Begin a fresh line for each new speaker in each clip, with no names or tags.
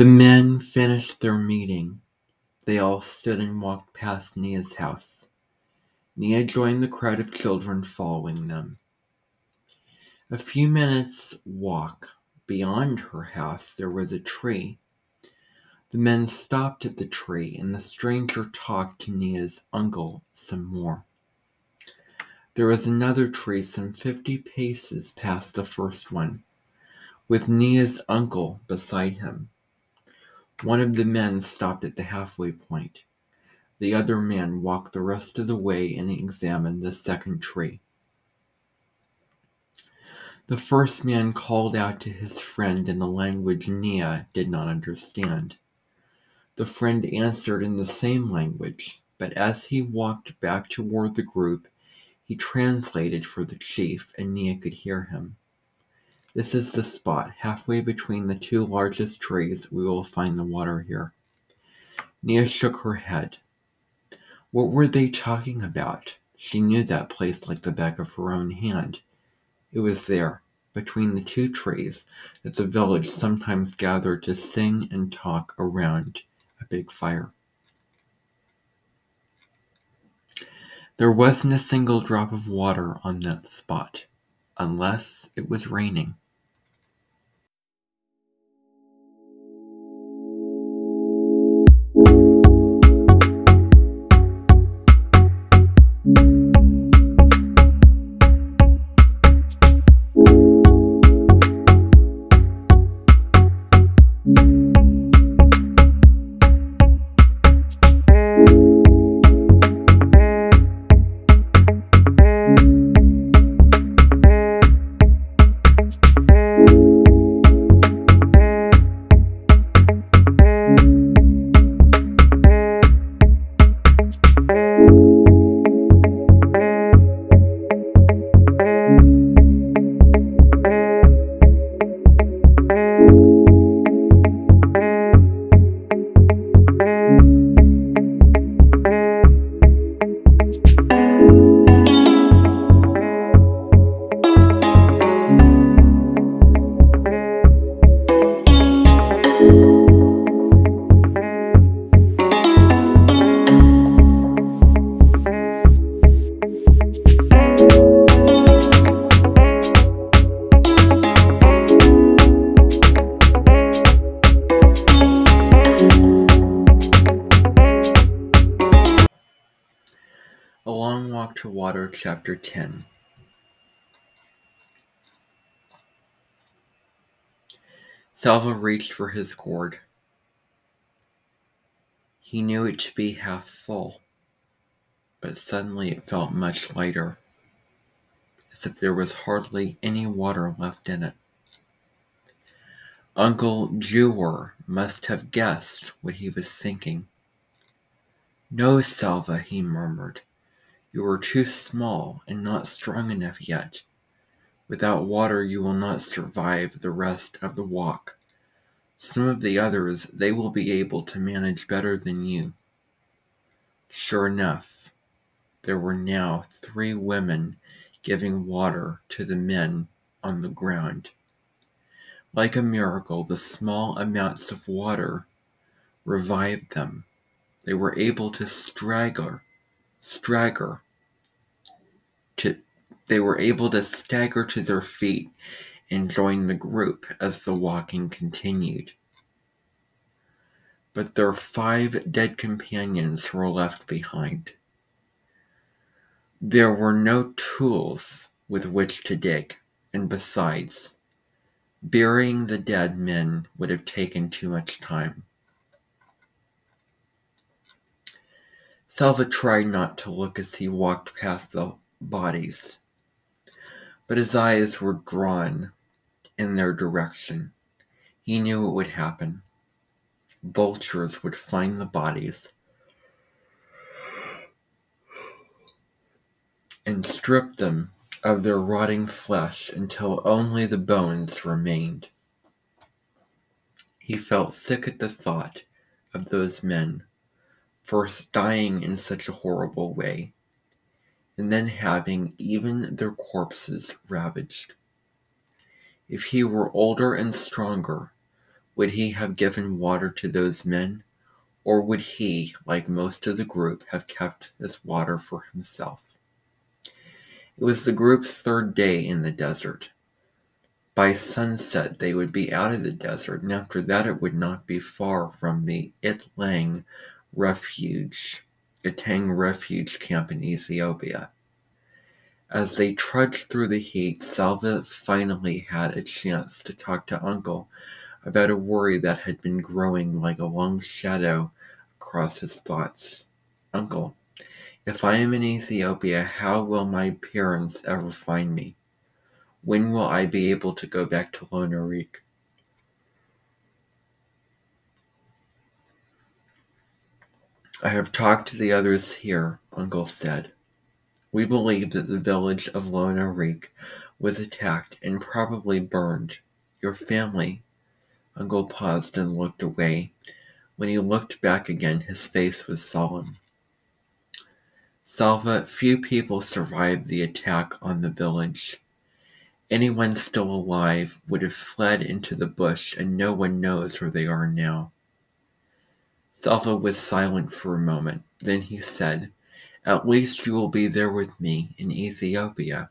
The men finished their meeting. They all stood and walked past Nia's house. Nia joined the crowd of children following them. A few minutes' walk beyond her house there was a tree. The men stopped at the tree, and the stranger talked to Nia's uncle some more. There was another tree some 50 paces past the first one, with Nia's uncle beside him. One of the men stopped at the halfway point. The other man walked the rest of the way and examined the second tree. The first man called out to his friend in a language Nia did not understand. The friend answered in the same language, but as he walked back toward the group, he translated for the chief, and Nia could hear him. "This is the spot. Halfway between the two largest trees, we will find the water here." Nia shook her head. What were they talking about? She knew that place like the back of her own hand. It was there, between the two trees, that the village sometimes gathered to sing and talk around a big fire. There wasn't a single drop of water on that spot, unless it was raining. A Long Walk to Water, Chapter 10. Salva reached for his gourd. He knew it to be half full, but suddenly it felt much lighter, as if there was hardly any water left in it. Uncle Jewer must have guessed what he was thinking. "No, Salva," he murmured. "You are too small and not strong enough yet. Without water you will not survive the rest of the walk. Some of the others, they will be able to manage better than you." Sure enough, there were now 3 women giving water to the men on the ground. Like a miracle, the small amounts of water revived them. They were able to stagger to their feet and join the group as the walking continued. But their 5 dead companions were left behind. There were no tools with which to dig, and besides, burying the dead men would have taken too much time. Salva tried not to look as he walked past the bodies, but his eyes were drawn in their direction. He knew it would happen. Vultures would find the bodies and strip them of their rotting flesh until only the bones remained. He felt sick at the thought of those men first dying in such a horrible way, and then having even their corpses ravaged. If he were older and stronger, Would he have given water to those men, or would he, like most of the group, have kept his water for himself? It was the group's third day in the desert. By sunset they would be out of the desert, and after that it would not be far from the Itang refuge camp in Ethiopia. As they trudged through the heat, Salva finally had a chance to talk to Uncle about a worry that had been growing like a long shadow across his thoughts. Uncle, if I am in Ethiopia, how will my parents ever find me? When will I be able to go back to Lone Erik? I have talked to the others here, Uncle said. We believe that the village of Lone Erik was attacked and probably burned. Your family. Uncle paused and looked away. When he looked back again, his face was solemn. Salva, few people survived the attack on the village. Anyone still alive would have fled into the bush, and no one knows where they are now. Salva was silent for a moment. Then he said, At least you will be there with me in Ethiopia.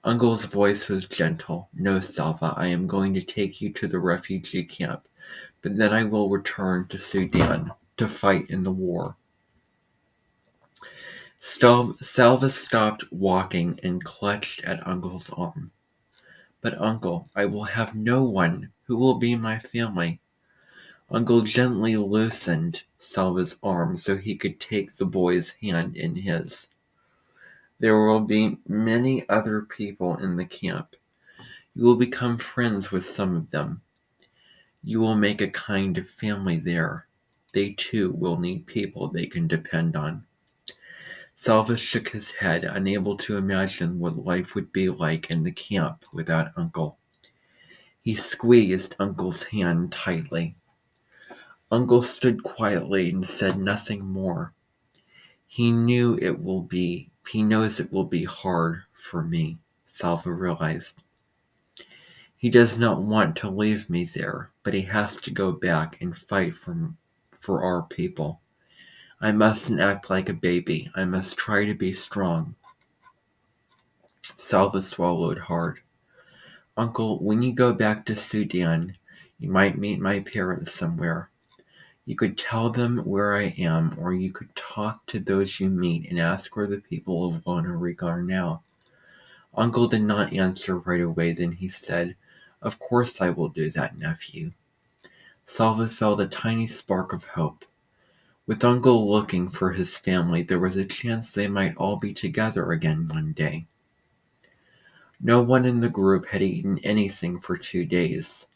Uncle's voice was gentle. No, Salva, I am going to take you to the refugee camp, but then I will return to Sudan to fight in the war. Salva stopped walking and clutched at Uncle's arm. But Uncle, I will have no one. Who will be my family? Uncle gently loosened Salva's arm so he could take the boy's hand in his. There will be many other people in the camp. You will become friends with some of them. You will make a kind of family there. They too will need people they can depend on. Salva shook his head, unable to imagine what life would be like in the camp without Uncle. He squeezed Uncle's hand tightly. Uncle stood quietly and said nothing more. He knows it will be hard for me, Salva realized. He does not want to leave me there, but he has to go back and fight for our people. I mustn't act like a baby. I must try to be strong. Salva swallowed hard. Uncle, when you go back to Sudan, you might meet my parents somewhere. You could tell them where I am, or you could talk to those you meet and ask where the people of Lone Erik are now. Uncle did not answer right away. Then he said, Of course I will do that, nephew. Salva felt a tiny spark of hope. With Uncle looking for his family, there was a chance they might all be together again one day. No one in the group had eaten anything for 2 days.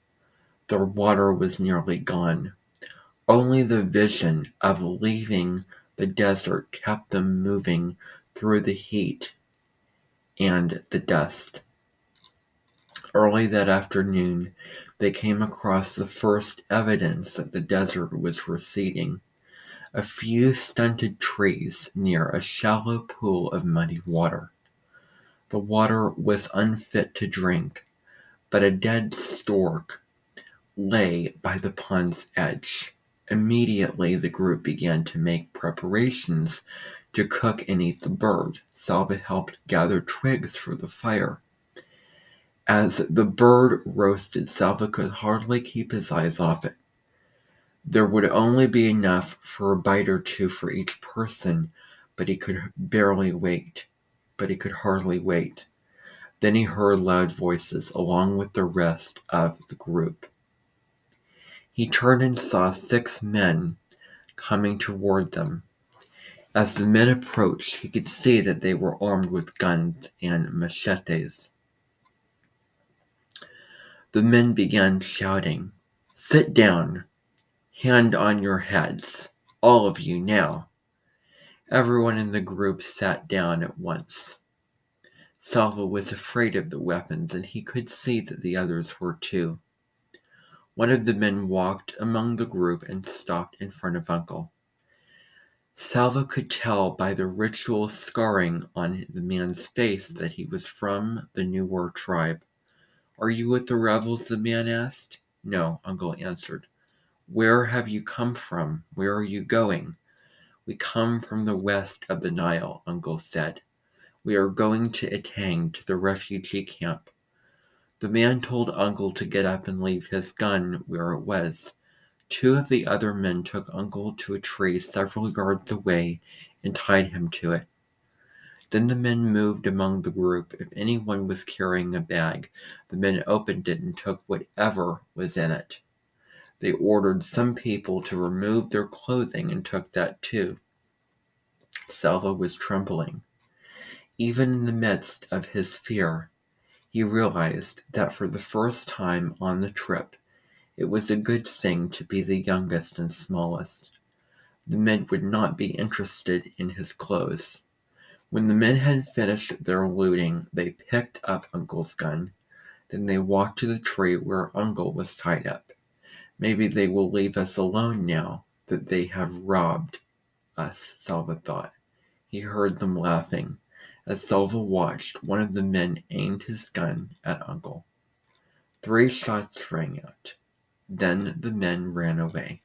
Their water was nearly gone. Only the vision of leaving the desert kept them moving through the heat and the dust. Early that afternoon, they came across the first evidence that the desert was receding. A few stunted trees near a shallow pool of muddy water. The water was unfit to drink, but a dead stork lay by the pond's edge. Immediately the group began to make preparations to cook and eat the bird. Salva helped gather twigs for the fire. As the bird roasted, Salva could hardly keep his eyes off it. There would only be enough for a bite or two for each person, but he could hardly wait. Then he heard loud voices along with the rest of the group. He turned and saw 6 men coming toward them. As the men approached, he could see that they were armed with guns and machetes. The men began shouting, Sit down! Hand on your heads! All of you now! Everyone in the group sat down at once. Salva was afraid of the weapons, and he could see that the others were too. One of the men walked among the group and stopped in front of Uncle. Salva could tell by the ritual scarring on the man's face that he was from the Nuer tribe. Are you with the rebels? The man asked. No, Uncle answered. Where have you come from? Where are you going? We come from the west of the Nile, Uncle said. We are going to Etang, to the refugee camp. The man told Uncle to get up and leave his gun where it was. Two of the other men took Uncle to a tree several yards away and tied him to it. Then the men moved among the group. If anyone was carrying a bag, the men opened it and took whatever was in it. They ordered some people to remove their clothing and took that too. Salva was trembling. Even in the midst of his fear, he realized that for the first time on the trip, it was a good thing to be the youngest and smallest. The men would not be interested in his clothes. When the men had finished their looting, they picked up Uncle's gun. Then they walked to the tree where Uncle was tied up. Maybe they will leave us alone now that they have robbed us, Salva thought. He heard them laughing. As Salva watched, one of the men aimed his gun at Uncle. 3 shots rang out. Then the men ran away.